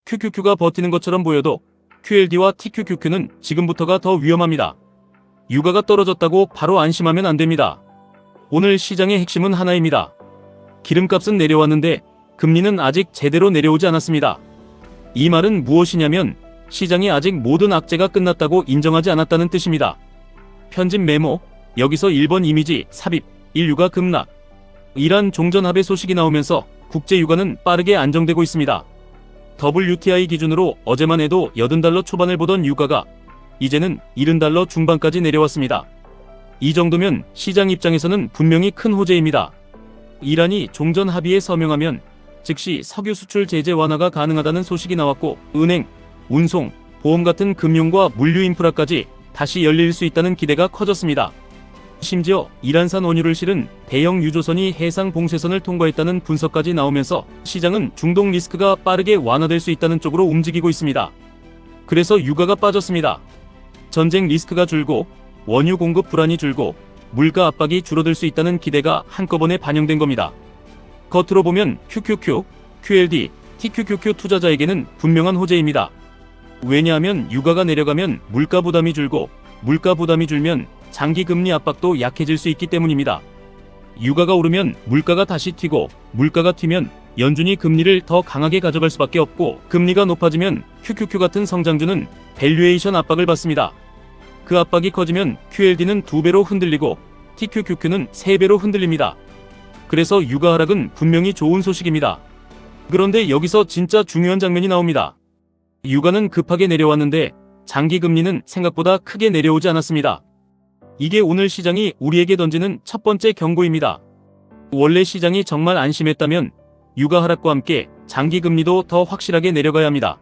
QQQ가 버티는 것처럼 보여도 QLD와 TQQQ는 지금부터가 더 위험합니다. 유가가 떨어졌다고 바로 안심하면 안 됩니다. 오늘 시장의 핵심은 하나입니다. 기름값은 내려왔는데 금리는 아직 제대로 내려오지 않았습니다. 이 말은 무엇이냐면 시장이 아직 모든 악재가 끝났다고 인정하지 않았다는 뜻입니다. 편집 메모, 여기서 1번 이미지, 삽입, 유가 급락. 이란 종전합의 소식이 나오면서 국제 유가는 빠르게 안정되고 있습니다. WTI 기준으로 어제만 해도 $80 초반을 보던 유가가 이제는 $70 중반까지 내려왔습니다. 이 정도면 시장 입장에서는 분명히 큰 호재입니다. 이란이 종전 합의에 서명하면 즉시 석유 수출 제재 완화가 가능하다는 소식이 나왔고 은행, 운송, 보험 같은 금융과 물류 인프라까지 다시 열릴 수 있다는 기대가 커졌습니다. 심지어 이란산 원유를 실은 대형 유조선이 해상 봉쇄선을 통과했다는 분석까지 나오면서 시장은 중동 리스크가 빠르게 완화될 수 있다는 쪽으로 움직이고 있습니다. 그래서 유가가 빠졌습니다. 전쟁 리스크가 줄고 원유 공급 불안이 줄고 물가 압박이 줄어들 수 있다는 기대가 한꺼번에 반영된 겁니다. 겉으로 보면 QQQ, QLD, TQQQ 투자자에게는 분명한 호재입니다. 왜냐하면 유가가 내려가면 물가 부담이 줄고 물가 부담이 줄면 장기 금리 압박도 약해질 수 있기 때문입니다. 유가가 오르면 물가가 다시 튀고 물가가 튀면 연준이 금리를 더 강하게 가져갈 수밖에 없고 금리가 높아지면 QQQ 같은 성장주는 밸류에이션 압박을 받습니다. 그 압박이 커지면 QLD는 2배로 흔들리고 TQQQ는 3배로 흔들립니다. 그래서 유가 하락은 분명히 좋은 소식입니다. 그런데 여기서 진짜 중요한 장면이 나옵니다. 유가는 급하게 내려왔는데 장기 금리는 생각보다 크게 내려오지 않았습니다. 이게 오늘 시장이 우리에게 던지는 첫 번째 경고입니다. 원래 시장이 정말 안심했다면 유가 하락과 함께 장기 금리도 더 확실하게 내려가야 합니다.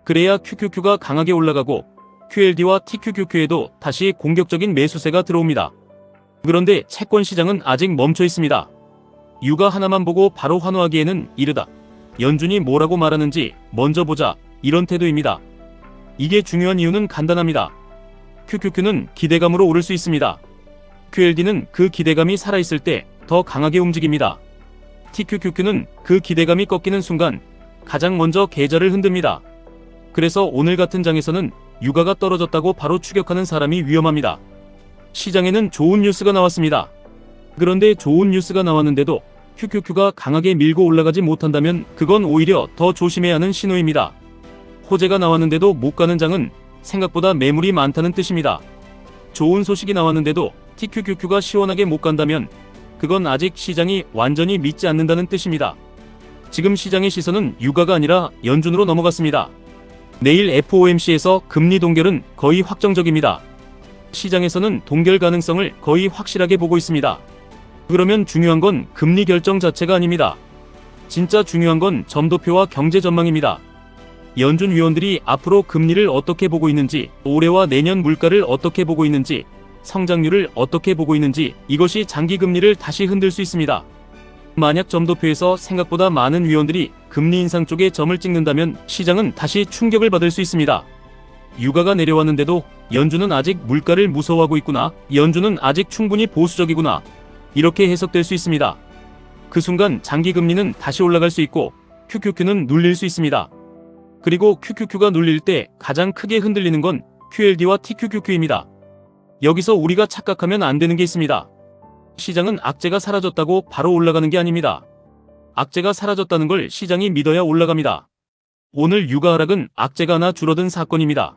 그래야 QQQ가 강하게 올라가고 QLD와 TQQQ에도 다시 공격적인 매수세가 들어옵니다. 그런데 채권 시장은 아직 멈춰 있습니다. 유가 하나만 보고 바로 환호하기에는 이르다. 연준이 뭐라고 말하는지 먼저 보자, 이런 태도입니다. 이게 중요한 이유는 간단합니다. QQQ는 기대감으로 오를 수 있습니다. QLD는 그 기대감이 살아있을 때 더 강하게 움직입니다. TQQQ는 그 기대감이 꺾이는 순간 가장 먼저 계좌를 흔듭니다. 그래서 오늘 같은 장에서는 유가가 떨어졌다고 바로 추격하는 사람이 위험합니다. 시장에는 좋은 뉴스가 나왔습니다. 그런데 좋은 뉴스가 나왔는데도 QQQ가 강하게 밀고 올라가지 못한다면 그건 오히려 더 조심해야 하는 신호입니다. 호재가 나왔는데도 못 가는 장은 생각보다 매물이 많다는 뜻입니다. 좋은 소식이 나왔는데도 TQQQ가 시원하게 못 간다면 그건 아직 시장이 완전히 믿지 않는다는 뜻입니다. 지금 시장의 시선은 유가가 아니라 연준으로 넘어갔습니다. 내일 FOMC에서 금리 동결은 거의 확정적입니다. 시장에서는 동결 가능성을 거의 확실하게 보고 있습니다. 그러면 중요한 건 금리 결정 자체가 아닙니다. 진짜 중요한 건 점도표와 경제 전망입니다. 연준 위원들이 앞으로 금리를 어떻게 보고 있는지, 올해와 내년 물가를 어떻게 보고 있는지, 성장률을 어떻게 보고 있는지, 이것이 장기 금리를 다시 흔들 수 있습니다. 만약 점도표에서 생각보다 많은 위원들이 금리 인상 쪽에 점을 찍는다면 시장은 다시 충격을 받을 수 있습니다. 유가가 내려왔는데도 연준은 아직 물가를 무서워하고 있구나, 연준은 아직 충분히 보수적이구나, 이렇게 해석될 수 있습니다. 그 순간 장기 금리는 다시 올라갈 수 있고 QQQ는 눌릴 수 있습니다. 그리고 QQQ가 눌릴 때 가장 크게 흔들리는 건 QLD와 TQQQ입니다. 여기서 우리가 착각하면 안 되는 게 있습니다. 시장은 악재가 사라졌다고 바로 올라가는 게 아닙니다. 악재가 사라졌다는 걸 시장이 믿어야 올라갑니다. 오늘 유가 하락은 악재가 하나 줄어든 사건입니다.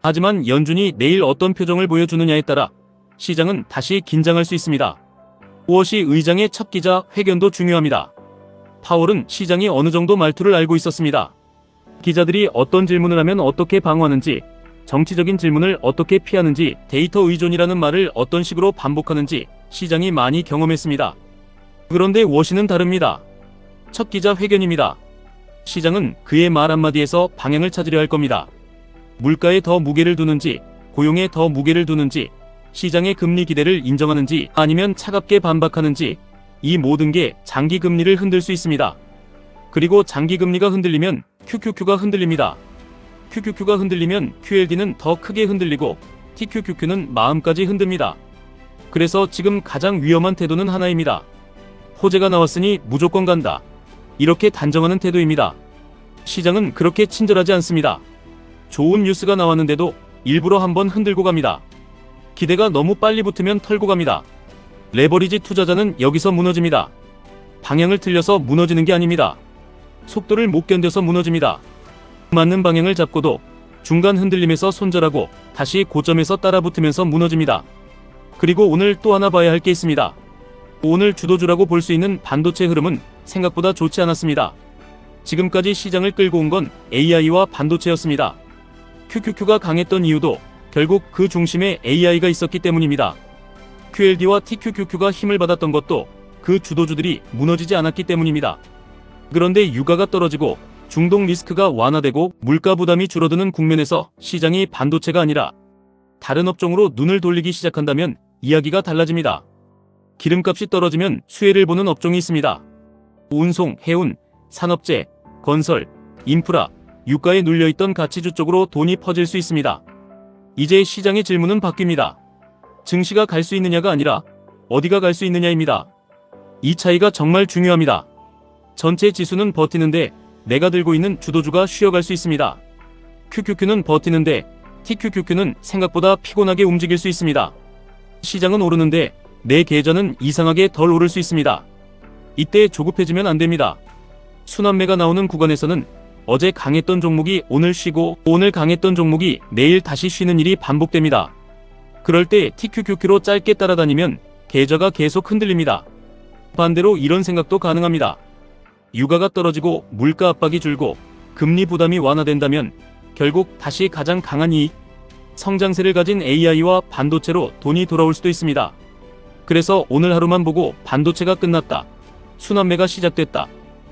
하지만 연준이 내일 어떤 표정을 보여주느냐에 따라 시장은 다시 긴장할 수 있습니다. 오워시 의장의 첫 기자 회견도 중요합니다. 파월은 시장이 어느 정도 말투를 알고 있었습니다. 기자들이 어떤 질문을 하면 어떻게 방어하는지, 정치적인 질문을 어떻게 피하는지, 데이터 의존이라는 말을 어떤 식으로 반복하는지 시장이 많이 경험했습니다. 그런데 워시는 다릅니다. 첫 기자 회견입니다. 시장은 그의 말 한마디에서 방향을 찾으려 할 겁니다. 물가에 더 무게를 두는지, 고용에 더 무게를 두는지, 시장의 금리 기대를 인정하는지 아니면 차갑게 반박하는지, 이 모든 게 장기 금리를 흔들 수 있습니다. 그리고 장기 금리가 흔들리면 QQQ가 흔들립니다. QQQ가 흔들리면 QLD는 더 크게 흔들리고 TQQQ는 마음까지 흔듭니다. 그래서 지금 가장 위험한 태도는 하나입니다. 호재가 나왔으니 무조건 간다. 이렇게 단정하는 태도입니다. 시장은 그렇게 친절하지 않습니다. 좋은 뉴스가 나왔는데도 일부러 한번 흔들고 갑니다. 기대가 너무 빨리 붙으면 털고 갑니다. 레버리지 투자자는 여기서 무너집니다. 방향을 틀려서 무너지는 게 아닙니다. 속도를 못 견뎌서 무너집니다. 맞는 방향을 잡고도 중간 흔들림에서 손절하고 다시 고점에서 따라붙으면서 무너집니다. 그리고 오늘 또 하나 봐야 할 게 있습니다. 오늘 주도주라고 볼 수 있는 반도체 흐름은 생각보다 좋지 않았습니다. 지금까지 시장을 끌고 온 건 AI와 반도체였습니다. QQQ가 강했던 이유도 결국 그 중심에 AI가 있었기 때문입니다. QLD와 TQQQ가 힘을 받았던 것도 그 주도주들이 무너지지 않았기 때문입니다. 그런데 유가가 떨어지고 중동 리스크가 완화되고 물가 부담이 줄어드는 국면에서 시장이 반도체가 아니라 다른 업종으로 눈을 돌리기 시작한다면 이야기가 달라집니다. 기름값이 떨어지면 수혜를 보는 업종이 있습니다. 운송, 해운, 산업재, 건설, 인프라, 유가에 눌려있던 가치주 쪽으로 돈이 퍼질 수 있습니다. 이제 시장의 질문은 바뀝니다. 증시가 갈 수 있느냐가 아니라 어디가 갈 수 있느냐입니다. 이 차이가 정말 중요합니다. 전체 지수는 버티는데 내가 들고 있는 주도주가 쉬어갈 수 있습니다. QQQ는 버티는데 TQQQ는 생각보다 피곤하게 움직일 수 있습니다. 시장은 오르는데 내 계좌는 이상하게 덜 오를 수 있습니다. 이때 조급해지면 안 됩니다. 순환매가 나오는 구간에서는 어제 강했던 종목이 오늘 쉬고 오늘 강했던 종목이 내일 다시 쉬는 일이 반복됩니다. 그럴 때 TQQQ로 짧게 따라다니면 계좌가 계속 흔들립니다. 반대로 이런 생각도 가능합니다. 유가가 떨어지고 물가 압박이 줄고 금리 부담이 완화된다면 결국 다시 가장 강한 이익, 성장세를 가진 AI와 반도체로 돈이 돌아올 수도 있습니다. 그래서 오늘 하루만 보고 반도체가 끝났다, 순환매가 시작됐다,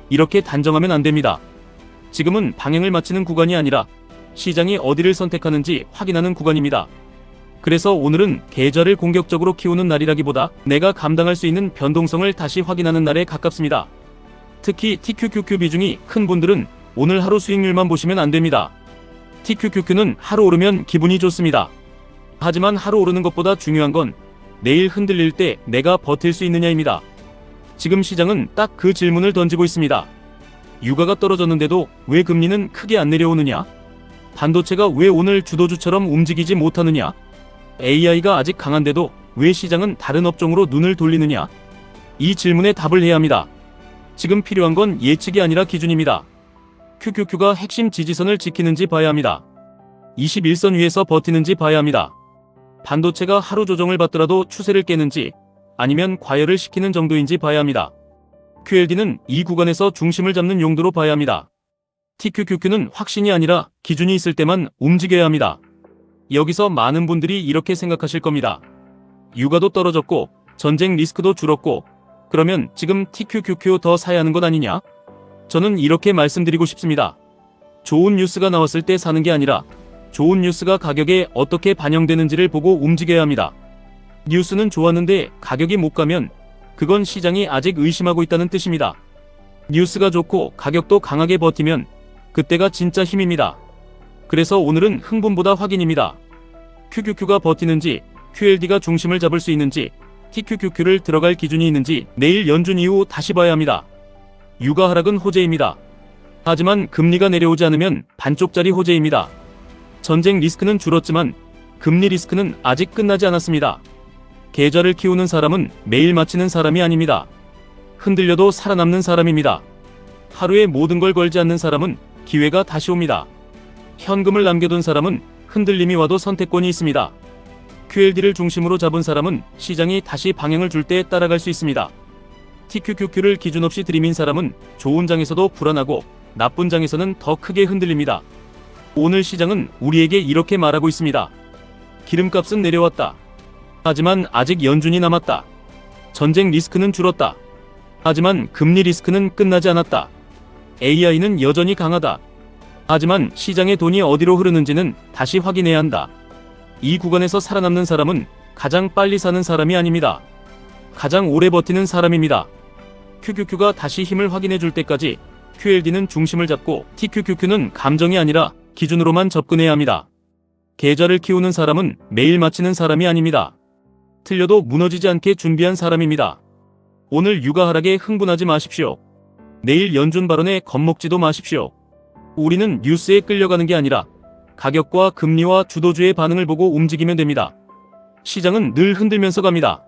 이렇게 단정하면 안 됩니다. 지금은 방향을 맞추는 구간이 아니라 시장이 어디를 선택하는지 확인하는 구간입니다. 그래서 오늘은 계좌를 공격적으로 키우는 날이라기보다 내가 감당할 수 있는 변동성을 다시 확인하는 날에 가깝습니다. 특히 TQQQ 비중이 큰 분들은 오늘 하루 수익률만 보시면 안 됩니다. TQQQ는 하루 오르면 기분이 좋습니다. 하지만 하루 오르는 것보다 중요한 건 내일 흔들릴 때 내가 버틸 수 있느냐입니다. 지금 시장은 딱 그 질문을 던지고 있습니다. 유가가 떨어졌는데도 왜 금리는 크게 안 내려오느냐? 반도체가 왜 오늘 주도주처럼 움직이지 못하느냐? AI가 아직 강한데도 왜 시장은 다른 업종으로 눈을 돌리느냐? 이 질문에 답을 해야 합니다. 지금 필요한 건 예측이 아니라 기준입니다. QQQ가 핵심 지지선을 지키는지 봐야 합니다. 21선 위에서 버티는지 봐야 합니다. 반도체가 하루 조정을 받더라도 추세를 깨는지 아니면 과열을 시키는 정도인지 봐야 합니다. QLD는 이 구간에서 중심을 잡는 용도로 봐야 합니다. TQQQ는 확신이 아니라 기준이 있을 때만 움직여야 합니다. 여기서 많은 분들이 이렇게 생각하실 겁니다. 유가도 떨어졌고 전쟁 리스크도 줄었고 그러면 지금 TQQQ 더 사야 하는 것 아니냐? 저는 이렇게 말씀드리고 싶습니다. 좋은 뉴스가 나왔을 때 사는 게 아니라 좋은 뉴스가 가격에 어떻게 반영되는지를 보고 움직여야 합니다. 뉴스는 좋았는데 가격이 못 가면 그건 시장이 아직 의심하고 있다는 뜻입니다. 뉴스가 좋고 가격도 강하게 버티면 그때가 진짜 힘입니다. 그래서 오늘은 흥분보다 확인입니다. QQQ가 버티는지 QLD가 중심을 잡을 수 있는지 TQQQ를 들어갈 기준이 있는지 내일 연준 이후 다시 봐야 합니다. 유가 하락은 호재입니다. 하지만 금리가 내려오지 않으면 반쪽짜리 호재입니다. 전쟁 리스크는 줄었지만 금리 리스크는 아직 끝나지 않았습니다. 계좌를 키우는 사람은 매일 마치는 사람이 아닙니다. 흔들려도 살아남는 사람입니다. 하루에 모든 걸 걸지 않는 사람은 기회가 다시 옵니다. 현금을 남겨둔 사람은 흔들림이 와도 선택권이 있습니다. QLD를 중심으로 잡은 사람은 시장이 다시 방향을 줄 때 따라갈 수 있습니다. TQQQ를 기준 없이 들이민 사람은 좋은 장에서도 불안하고 나쁜 장에서는 더 크게 흔들립니다. 오늘 시장은 우리에게 이렇게 말하고 있습니다. 기름값은 내려왔다. 하지만 아직 연준이 남았다. 전쟁 리스크는 줄었다. 하지만 금리 리스크는 끝나지 않았다. AI는 여전히 강하다. 하지만 시장의 돈이 어디로 흐르는지는 다시 확인해야 한다. 이 구간에서 살아남는 사람은 가장 빨리 사는 사람이 아닙니다. 가장 오래 버티는 사람입니다. QQQ가 다시 힘을 확인해 줄 때까지 QLD는 중심을 잡고 TQQQ는 감정이 아니라 기준으로만 접근해야 합니다. 계좌를 키우는 사람은 매일 마치는 사람이 아닙니다. 틀려도 무너지지 않게 준비한 사람입니다. 오늘 유가 하락에 흥분하지 마십시오. 내일 연준 발언에 겁먹지도 마십시오. 우리는 뉴스에 끌려가는 게 아니라 가격과 금리와 주도주의 반응을 보고 움직이면 됩니다. 시장은 늘 흔들면서 갑니다.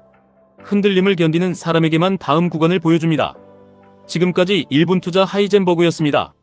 흔들림을 견디는 사람에게만 다음 구간을 보여줍니다. 지금까지 1분 투자 하이젠버그였습니다.